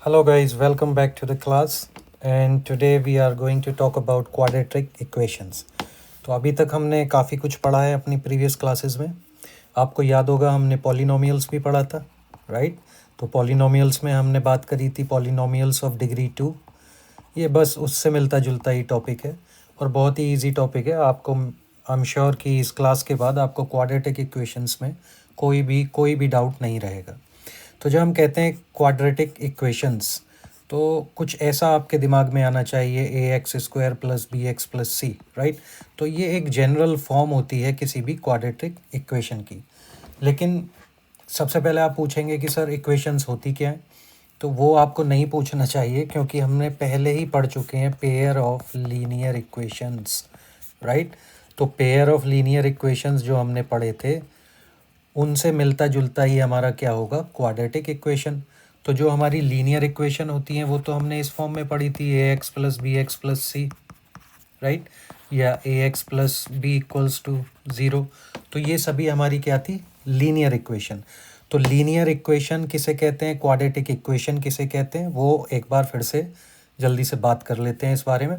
Hello guys, welcome back to the class and today we are going to talk about quadratic equations. तो अभी तक हमने काफ़ी कुछ पढ़ा है अपनी प्रीवियस क्लासेस में. आपको याद होगा हमने पॉलिनोमियल्स भी पढ़ा था, राइट? तो पॉलिनोमियल्स में हमने बात करी थी पॉलिनोमियल्स ऑफ डिग्री 2. ये बस उससे मिलता जुलता ही टॉपिक है और बहुत ही इजी टॉपिक है. आपको आई एम श्योर कि इस क्लास के बाद आपको क्वाड्रेटिक इक्वेशंस में कोई भी डाउट नहीं रहेगा. तो जब हम कहते हैं क्वाड्रेटिक इक्वेशंस तो कुछ ऐसा आपके दिमाग में आना चाहिए A X square plus B X plus C, right? तो ये एक जनरल फॉर्म होती है किसी भी क्वाड्रेटिक इक्वेशन की. लेकिन सबसे पहले आप पूछेंगे कि सर इक्वेशंस होती क्या है, तो वो आपको नहीं पूछना चाहिए क्योंकि हमने पहले ही पढ़ चुके हैं pair of linear equations, right? तो पेयर ऑफ लीनियर इक्वेशंस जो हमने पढ़े थे उनसे मिलता जुलता ही हमारा क्या होगा, क्वाड्रेटिक इक्वेशन. तो जो हमारी लीनियर इक्वेशन होती हैं वो तो हमने इस फॉर्म में पढ़ी थी A X plus B X plus C, right? या A X plus B equals to zero. तो ये सभी हमारी क्या थी, लीनियर इक्वेशन. तो लीनियर इक्वेशन किसे कहते हैं, क्वाड्रेटिक इक्वेशन किसे कहते हैं, वो एक बार फिर से जल्दी से बात कर लेते हैं इस बारे में.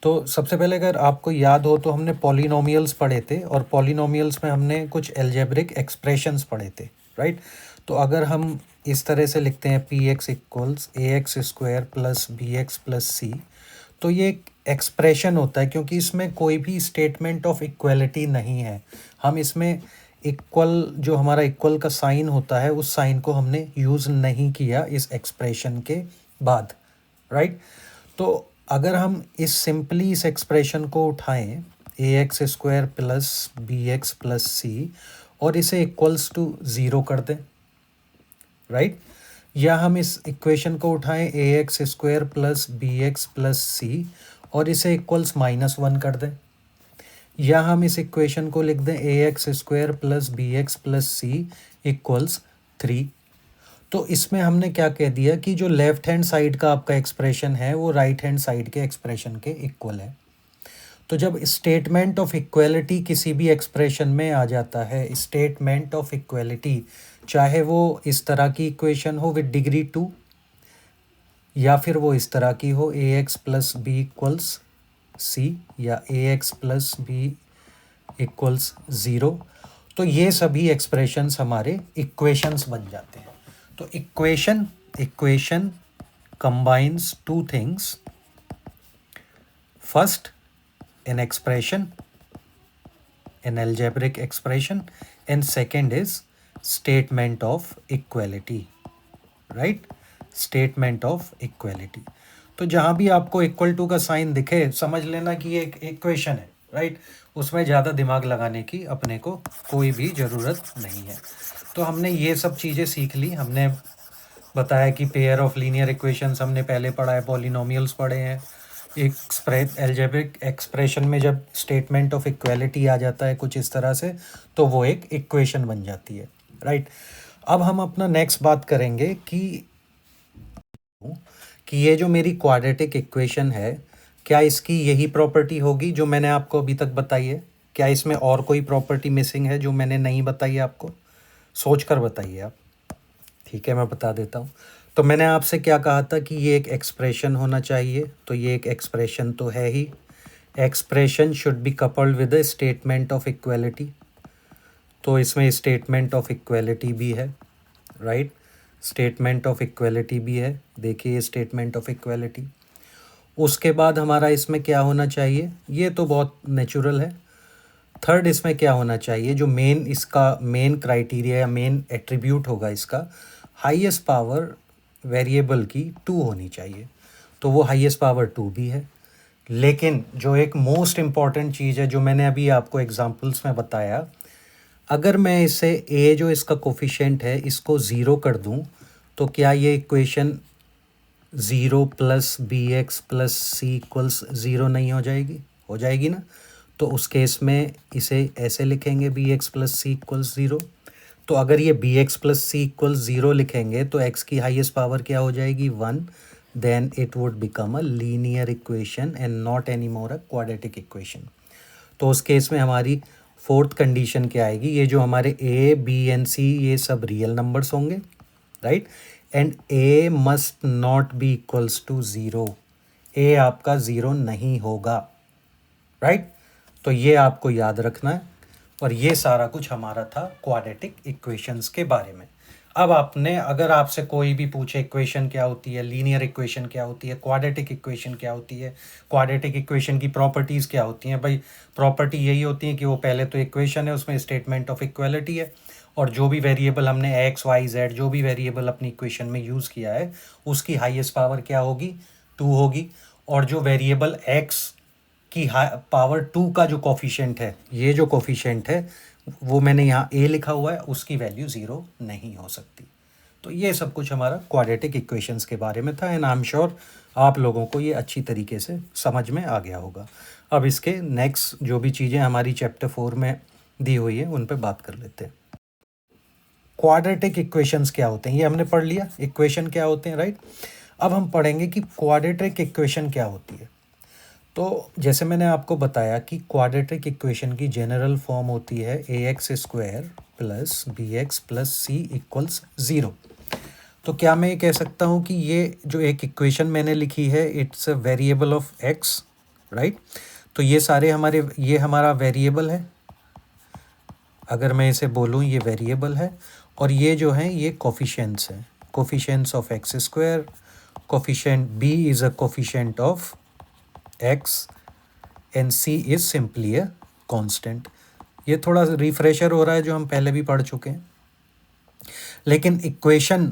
तो सबसे पहले अगर आपको याद हो तो हमने पॉलिनोमियल्स पढ़े थे और पॉलिनोमियल्स में हमने कुछ एल्जेब्रिक एक्सप्रेशंस पढ़े थे, राइट? तो अगर हम इस तरह से लिखते हैं P X equals A X square plus B X plus C, तो ये एक एक्सप्रेशन होता है क्योंकि इसमें कोई भी स्टेटमेंट ऑफ इक्वलिटी नहीं है. हम इसमें इक्वल, जो हमारा इक्वल का साइन होता है उस साइन को हमने यूज़ नहीं किया इस एक्सप्रेशन के बाद, राइट? तो अगर हम इस एक्सप्रेशन को उठाएं A X square plus B X plus C और इसे इक्वल्स टू ज़ीरो कर दें, राइट? या हम इस इक्वेशन को उठाएं A X square plus B X plus C और इसे इक्वल्स -1 कर दें. या हम इस इक्वेशन को लिख दें A X square plus B X plus C equals 3. तो इसमें हमने क्या कह दिया कि जो लेफ्ट हैंड साइड का आपका एक्सप्रेशन है वो राइट हैंड साइड के एक्सप्रेशन के इक्वल है. तो जब स्टेटमेंट ऑफ इक्वलिटी किसी भी एक्सप्रेशन में आ जाता है, स्टेटमेंट ऑफ इक्वलिटी, चाहे वो इस तरह की इक्वेशन हो विद डिग्री 2 या फिर वो इस तरह की हो A X plus B equals C या A X plus B equals zero, तो ये सभी एक्सप्रेशंस हमारे इक्वेशंस बन जाते हैं. तो equation combines two things. First, an expression, an algebraic expression, and second is statement of equality, right? Statement of equality. तो जहाँ भी आपको इक्वल टू का साइन दिखे समझ लेना कि ये एक इक्वेशन है, राइट? उसमें ज़्यादा दिमाग लगाने की अपने को कोई भी ज़रूरत नहीं है. तो हमने ये सब चीज़ें सीख ली. हमने बताया कि पेयर ऑफ लीनियर इक्वेशंस हमने पहले पढ़ा है, पॉलिनोमियल्स पढ़े हैं. एल्जेब्रिक एक्सप्रेशन में जब स्टेटमेंट ऑफ इक्वलिटी आ जाता है कुछ इस तरह से तो वो एक इक्वेशन बन जाती है, राइट? अब हम अपना नेक्स्ट बात करेंगे कि ये जो मेरी क्वाड्रेटिक इक्वेशन है क्या इसकी यही प्रॉपर्टी होगी जो मैंने आपको अभी तक बताई है? क्या इसमें और कोई प्रॉपर्टी मिसिंग है जो मैंने नहीं बताई आपको? सोच कर बताइए आप. ठीक है, मैं बता देता हूँ. तो मैंने आपसे क्या कहा था कि ये एक एक्सप्रेशन होना चाहिए, तो ये एक एक्सप्रेशन तो है ही. Expression should be coupled with a statement of equality. तो इसमें स्टेटमेंट ऑफ इक्वलिटी भी है, राइट? स्टेटमेंट ऑफ इक्वलिटी भी है. देखिए स्टेटमेंट ऑफ इक्वलिटी. उसके बाद हमारा इसमें क्या होना चाहिए, ये तो बहुत नेचुरल है. थर्ड इसमें क्या होना चाहिए, जो मेन क्राइटेरिया या मेन एट्रीब्यूट होगा इसका, हाईएस्ट पावर वेरिएबल की 2 होनी चाहिए. तो वो हाईएस्ट पावर 2 भी है. लेकिन जो एक मोस्ट इम्पॉर्टेंट चीज़ है जो मैंने अभी आपको एग्जांपल्स में बताया, अगर मैं इसे ए जो इसका कोफिशिएंट है इसको 0 कर दूं तो क्या ये equation 0 plus B X plus C equals 0 नहीं हो जाएगी? हो जाएगी ना. तो उस केस में इसे ऐसे लिखेंगे B X plus C equals 0. तो अगर ये B X plus C equals 0 लिखेंगे तो एक्स की हाईएस्ट पावर क्या हो जाएगी? 1. Then it would become a linear equation and not any more a quadratic equation. तो उस केस में हमारी फोर्थ कंडीशन क्या आएगी, ये जो हमारे ए बी एंड सी ये सब रियल नंबर्स होंगे, right? And A must not be equals to zero. A आपका ज़ीरो नहीं होगा, राइट? तो ये आपको याद रखना है। और ये सारा कुछ हमारा था क्वाड्रेटिक इक्वेशंस के बारे में। अब आपने, अगर आपसे कोई भी पूछे इक्वेशन क्या होती है, लीनियर इक्वेशन क्या होती है, क्वाड्रेटिक इक्वेशन क्या होती है, क्वाड्रेटिक इक्वेशन की प्रॉपर्टीज़ क्या होती हैं, भाई प्रॉपर्टी यही होती है कि वो पहले तो इक्वेशन है, उसमें स्टेटमेंट ऑफ इक्वालिटी है, और जो भी वेरिएबल हमने एक्स वाई जेड जो भी वेरिएबल अपनी इक्वेशन में यूज़ किया है उसकी हाईएस्ट पावर क्या होगी, 2 होगी। और जो वेरिएबल एक्स की पावर 2 का जो कोफिशिएंट है, ये जो कोफिशिएंट है वो मैंने यहाँ ए लिखा हुआ है, उसकी वैल्यू 0 नहीं हो सकती। तो ये सब कुछ हमारा क्वाड्रेटिक इक्वेशंस के बारे में था, एंड आई एम श्योर आप लोगों को ये अच्छी तरीके से समझ में आ गया होगा। अब इसके नेक्स्ट जो भी चीज़ें हमारी चैप्टर 4 में दी हुई है उन पर बात कर लेते हैं। क्वाड्रेटिक इक्वेशंस क्या होते हैं, ये हमने पढ़ लिया, इक्वेशन क्या होते हैं, राइट? अब हम पढ़ेंगे कि क्वाड्रेटिक इक्वेशन क्या होती है। तो जैसे मैंने आपको बताया कि क्वाड्रेटिक इक्वेशन की जनरल फॉर्म होती है A X square plus B X plus C equals zero. तो क्या मैं ये कह सकता हूँ कि ये जो एक इक्वेशन मैंने लिखी है it's a variable of x, right? तो ये सारे ये हमारा वेरिएबल है। अगर मैं इसे बोलूँ ये वेरिएबल है, और ये जो है ये कोफिशिएंट्स हैं, coefficients of x square, coefficient b is a coefficient of x and c is simply a constant। ये थोड़ा रिफ्रेशर हो रहा है जो हम पहले भी पढ़ चुके हैं। लेकिन इक्वेशन,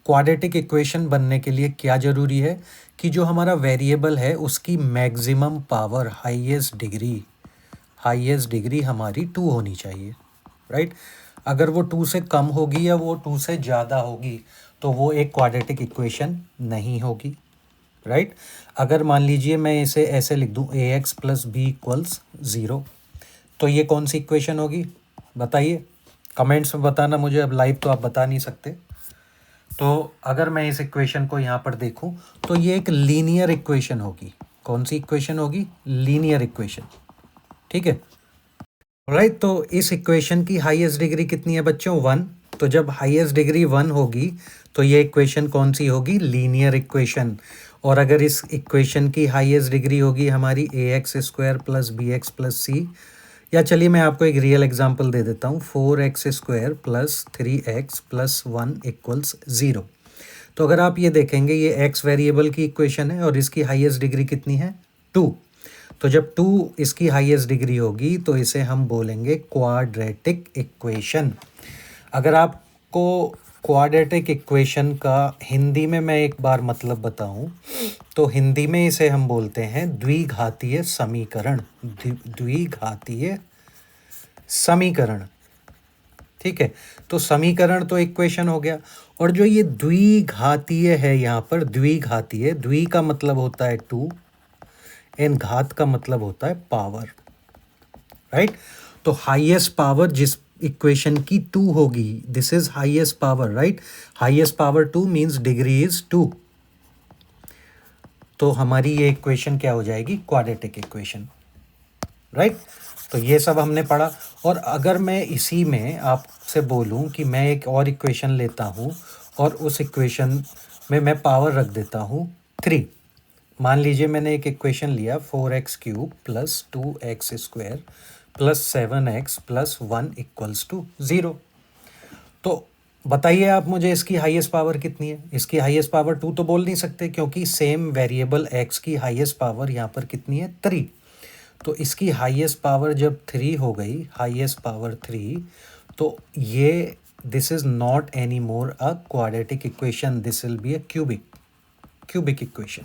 क्वाड्रेटिक इक्वेशन बनने के लिए क्या ज़रूरी है कि जो हमारा वेरिएबल है उसकी मैक्सिमम पावर, हाईएस्ट डिग्री हमारी 2 होनी चाहिए, राइट? अगर वो 2 से कम होगी या वो 2 से ज़्यादा होगी तो वो एक क्वाड्रेटिक इक्वेशन नहीं होगी, राइट? अगर मान लीजिए मैं इसे ऐसे लिख दूं A X plus B equals zero, तो ये कौन सी इक्वेशन होगी बताइए, कमेंट्स में बताना मुझे। अब लाइव तो आप बता नहीं सकते। तो अगर मैं इस इक्वेशन को यहाँ पर देखूं तो ये एक लीनियर इक्वेशन होगी। कौन सी इक्वेशन होगी? लीनियर इक्वेशन, ठीक है, राइट? तो इस इक्वेशन की हाईएस्ट डिग्री कितनी है बच्चों? 1। तो जब हाईएस्ट डिग्री 1 होगी तो ये इक्वेशन कौन सी होगी? Linear equation. और अगर इस इक्वेशन की हाईएस्ट डिग्री होगी हमारी A X square plus B X plus C, या चलिए मैं आपको एक रियल एग्जांपल दे देता हूँ, 4x square plus 3x plus 1 equals 0। तो अगर आप ये देखेंगे ये x वेरिएबल की इक्वेशन है और इसकी हाईएस्ट डिग्री कितनी है? 2। तो जब 2 इसकी हाईएस्ट डिग्री होगी तो इसे हम बोलेंगे क्वाड्रेटिक इक्वेशन। अगर आपको क्वाड्रेटिक इक्वेशन का हिंदी में मैं एक बार मतलब बताऊं तो हिंदी में इसे हम बोलते हैं द्विघातीय समीकरण। द्विघातीय समीकरण, ठीक है? तो समीकरण तो इक्वेशन हो गया, और जो ये द्विघातीय है, यहाँ पर द्विघातीय, द्वि का मतलब होता है 2 एंड घात का मतलब होता है पावर, राइट? तो हाईएस्ट पावर जिस इक्वेशन की 2 होगी, this is highest power, right? Highest power 2 means degree is 2। तो हमारी ये इक्वेशन क्या हो जाएगी? Quadratic equation, right? तो ये सब हमने पढ़ा। और अगर मैं इसी में आपसे बोलूं कि मैं एक और इक्वेशन लेता हूं और उस इक्वेशन में मैं पावर रख देता हूं 3। मान लीजिए मैंने एक इक्वेशन लिया 4x cube plus 2x square plus 7x plus 1 equals to 0। तो बताइए आप मुझे इसकी हाईएस्ट पावर कितनी है? इसकी हाईएस्ट पावर 2 तो बोल नहीं सकते क्योंकि सेम वेरिएबल x की हाईएस्ट पावर यहाँ पर कितनी है? 3। तो इसकी हाईएस्ट पावर जब 3 हो गई, हाईएस्ट पावर 3, तो ये this is not any more a quadratic equation, this will be a cubic equation.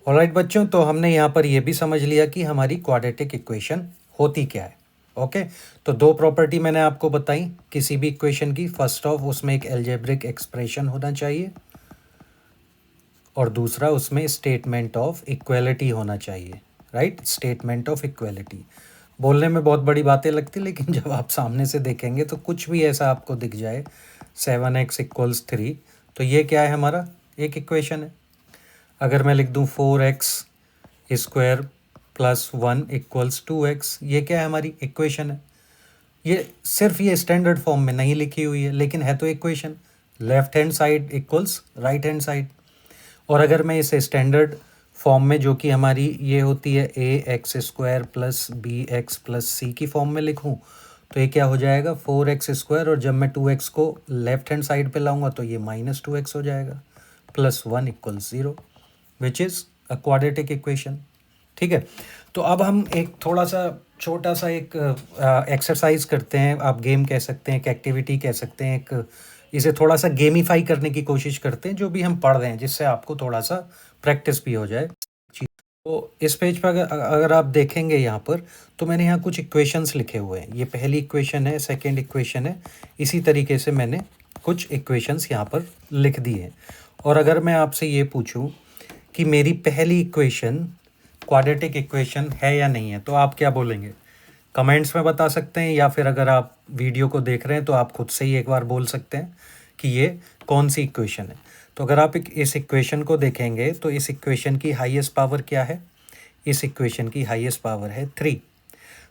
Alright बच्चों, तो हमने यहाँ पर ये भी समझ लिया कि हमारी क्वाड्रेटिक इक्वेशन होती क्या है। ओके, तो 2 प्रॉपर्टी मैंने आपको बताई किसी भी इक्वेशन की। फर्स्ट ऑफ, उसमें एक एल्जेब्रिक एक्सप्रेशन होना चाहिए, और दूसरा उसमें स्टेटमेंट ऑफ इक्वालिटी होना चाहिए, राइट? स्टेटमेंट ऑफ इक्वालिटी बोलने में बहुत बड़ी बातें लगती, लेकिन जब आप सामने से देखेंगे तो कुछ भी ऐसा आपको दिख जाए 7x इक्वल्स 3, तो ये क्या है? हमारा एक इक्वेशन है। अगर मैं लिख दूँ 4x square plus 1 equals 2x, ये क्या है? हमारी इक्वेशन है। ये सिर्फ ये स्टैंडर्ड फॉर्म में नहीं लिखी हुई है, लेकिन है तो equation. Left hand side equals right hand side. और अगर मैं इसे स्टैंडर्ड फॉर्म में, जो कि हमारी ये होती है ax² plus bx plus c की फॉर्म में लिखूं, तो ये क्या हो जाएगा 4x², और जब मैं 2x को लेफ्ट हैंड साइड पे लाऊंगा तो ये -2x हो जाएगा, plus 1 = 0, which is a quadratic equation. ठीक है, तो अब हम एक थोड़ा सा छोटा सा एक एक्सरसाइज करते हैं, आप गेम कह सकते हैं, एक एक्टिविटी कह सकते हैं, एक इसे थोड़ा सा गेमिफाई करने की कोशिश करते हैं जो भी हम पढ़ रहे हैं, जिससे आपको थोड़ा सा प्रैक्टिस भी हो जाए। तो इस पेज पर अगर आप देखेंगे यहाँ पर, तो मैंने यहाँ कुछ इक्वेशंस लिखे हुए हैं। ये पहली इक्वेशन है, सेकंड इक्वेशन है, इसी तरीके से मैंने कुछ इक्वेशंस यहाँ पर लिख दिए हैं। और अगर मैं आपसे ये पूछूं कि मेरी पहली इक्वेशन क्वाड्रेटिक इक्वेशन है या नहीं है, तो आप क्या बोलेंगे? कमेंट्स में बता सकते हैं, या फिर अगर आप वीडियो को देख रहे हैं तो आप खुद से ही एक बार बोल सकते हैं कि ये कौन सी इक्वेशन है। तो अगर आप इस इक्वेशन को देखेंगे तो इस इक्वेशन की हाईएस्ट पावर क्या है? इस इक्वेशन की हाईएस्ट पावर है 3।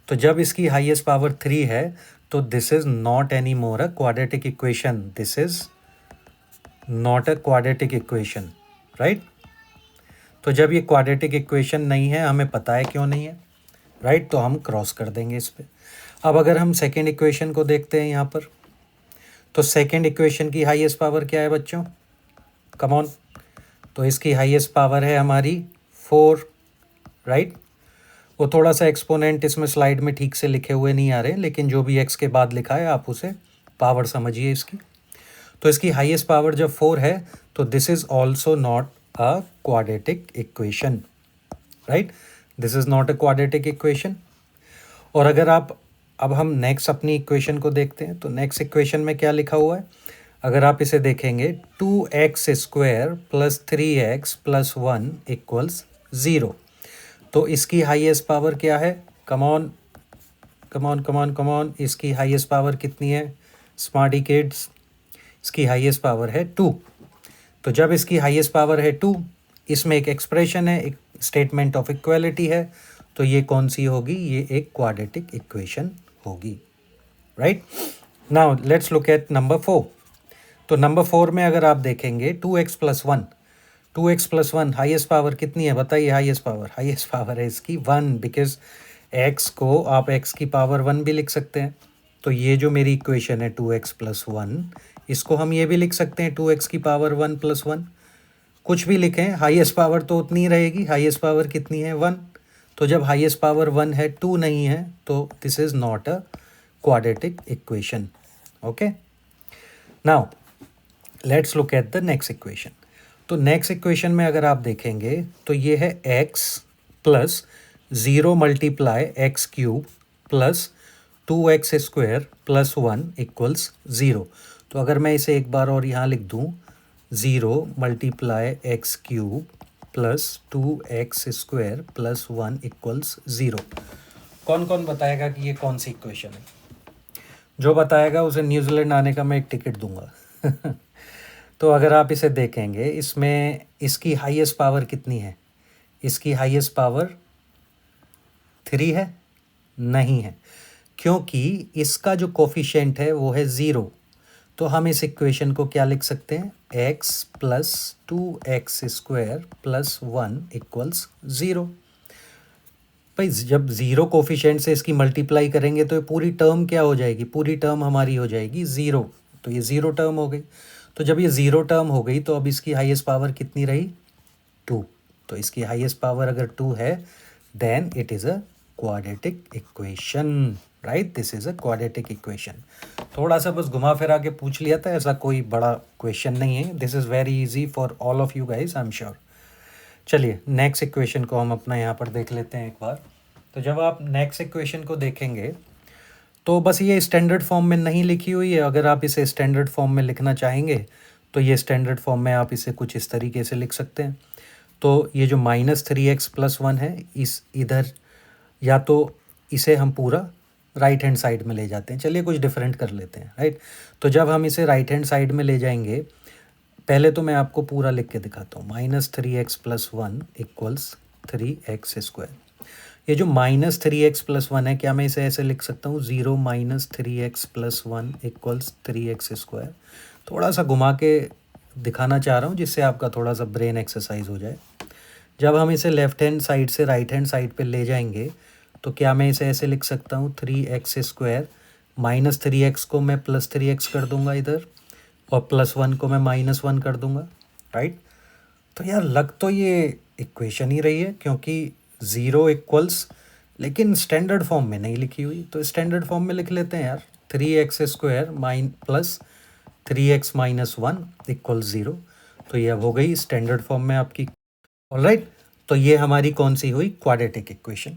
तो जब इसकी हाईएस्ट पावर 3 है तो this is not any more a quadratic equation, this is not a quadratic equation, right. तो जब ये क्वाड्रेटिक इक्वेशन नहीं है, हमें पता है क्यों नहीं है, राइट, तो हम क्रॉस कर देंगे इस पे। अब अगर हम सेकेंड इक्वेशन को देखते हैं यहाँ पर, तो सेकेंड इक्वेशन की हाईएस्ट पावर क्या है बच्चों? Come on. तो इसकी हाईएस्ट पावर है हमारी 4, राइट। वो थोड़ा सा एक्सपोनेंट इसमें स्लाइड में ठीक से लिखे हुए नहीं आ रहे, लेकिन जो भी एक्स के बाद लिखा है आप उसे पावर समझिए इसकी। तो इसकी हाईएस्ट पावर जब 4 है तो this is also not a quadratic equation, right, this is not a quadratic equation. और अगर आप, अब हम नेक्स्ट अपनी इक्वेशन को देखते हैं, तो नेक्स्ट इक्वेशन में क्या लिखा हुआ है? अगर आप इसे देखेंगे 2x² plus 3x plus 1 equals 0, तो इसकी हाईएस्ट पावर क्या है? Come on come on come on come on, इसकी हाईएस्ट पावर कितनी है स्मार्टी किड्स? इसकी हाईएस्ट पावर है 2। तो जब इसकी हाईएस्ट पावर है 2, इसमें एक एक्सप्रेशन है, एक स्टेटमेंट ऑफ इक्वालिटी है, तो ये कौन सी होगी? ये एक क्वाड्रेटिक इक्वेशन होगी, right. Now let's look at number 4। तो नंबर 4 में अगर आप देखेंगे 2x plus 1, 2x plus 1 highest power कितनी है बताइए? हाईएस्ट पावर है इसकी 1, बिकॉज x को आप x की पावर 1 भी लिख सकते हैं। तो ये जो मेरी इक्वेशन है 2x प्लस 1, इसको हम ये भी लिख सकते हैं 2x की पावर 1 प्लस 1, कुछ भी लिखें, हाईएस्ट पावर तो उतनी ही रहेगी। हाईएस्ट पावर कितनी है? 1। तो जब हाईएस्ट पावर 1 है, 2 नहीं है, तो this is not a quadratic equation. Okay, now let's look at the next equation. तो नेक्स्ट इक्वेशन में अगर आप देखेंगे तो ये है x plus 0 multiply x³ plus 2x² plus 1 equals 0। तो अगर मैं इसे एक बार और यहाँ लिख दूँ, 0 multiply x³ plus 2x² plus 1 equals 0। कौन कौन बताएगा कि ये कौन सी इक्वेशन है? जो बताएगा उसे न्यूजीलैंड आने का मैं एक टिकट दूंगा। तो अगर आप इसे देखेंगे, इसमें इसकी हाईएस्ट पावर कितनी है? इसकी हाईएस्ट पावर 3 है? नहीं है, क्योंकि इसका जो कोफिशिएंट है वो है 0। तो हम इस इक्वेशन को क्या लिख सकते हैं? x plus 2x² plus 1 equals 0। भाई जब 0 कोफिशिएंट से इसकी मल्टीप्लाई करेंगे तो ये पूरी टर्म क्या हो जाएगी? पूरी टर्म हमारी हो जाएगी 0। तो ये 0 टर्म हो गई। तो जब ये 0 टर्म हो गई तो अब इसकी हाईएस्ट पावर कितनी रही? 2। तो इसकी हाईएस्ट पावर अगर 2 है, then it is a quadratic equation, right, this is a quadratic equation. थोड़ा सा बस घुमा फिरा के पूछ लिया था, ऐसा कोई बड़ा क्वेश्चन नहीं है। This is very easy for all of you guys, I am sure. चलिए नेक्स्ट इक्वेशन को हम अपना यहाँ पर देख लेते हैं एक बार। तो जब आप नेक्स्ट इक्वेशन को देखेंगे तो बस ये स्टैंडर्ड फॉर्म में नहीं लिखी हुई है। अगर आप इसे स्टैंडर्ड फॉर्म में लिखना चाहेंगे तो ये स्टैंडर्ड फॉर्म में आप इसे कुछ इस तरीके से लिख सकते हैं। तो ये जो -3x प्लस 1 है, इस इधर या तो इसे हम पूरा राइट हैंड साइड में ले जाते हैं। चलिए कुछ डिफरेंट कर लेते हैं, राइट। तो जब हम इसे राइट हैंड साइड में ले जाएंगे, पहले तो मैं आपको पूरा लिख के दिखाता हूँ। -3x plus 1 equals 3x²। ये जो -3x प्लस 1 है, क्या मैं इसे ऐसे लिख सकता हूँ? 0 - 3x प्लस 1 इक्वल्स 3x²। थोड़ा सा घुमा के दिखाना चाह रहा हूँ जिससे आपका थोड़ा सा ब्रेन एक्सरसाइज हो जाए। जब हम इसे लेफ़्ट हैंड साइड से राइट हैंड साइड पे ले जाएंगे तो क्या मैं इसे ऐसे लिख सकता हूँ 3x² माइनस 3x को मैं प्लस 3x कर दूंगा इधर, और +1 को मैं -1 कर दूंगा, राइट। तो यार लग तो ये इक्वेशन ही रही है क्योंकि 0 इक्वल्स, लेकिन स्टैंडर्ड फॉर्म में नहीं लिखी हुई, तो स्टैंडर्ड फॉर्म में लिख लेते हैं यार। 3x² plus 3x minus 1 equal 0। तो ये अब हो गई स्टैंडर्ड फॉर्म में आपकी। ऑलराइट, तो ये हमारी कौन सी हुई, क्वाड्रेटिक इक्वेशन।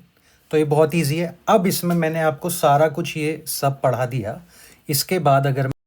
तो ये बहुत ईजी है। अब इसमें मैंने आपको सारा कुछ ये सब पढ़ा दिया। इसके बाद अगर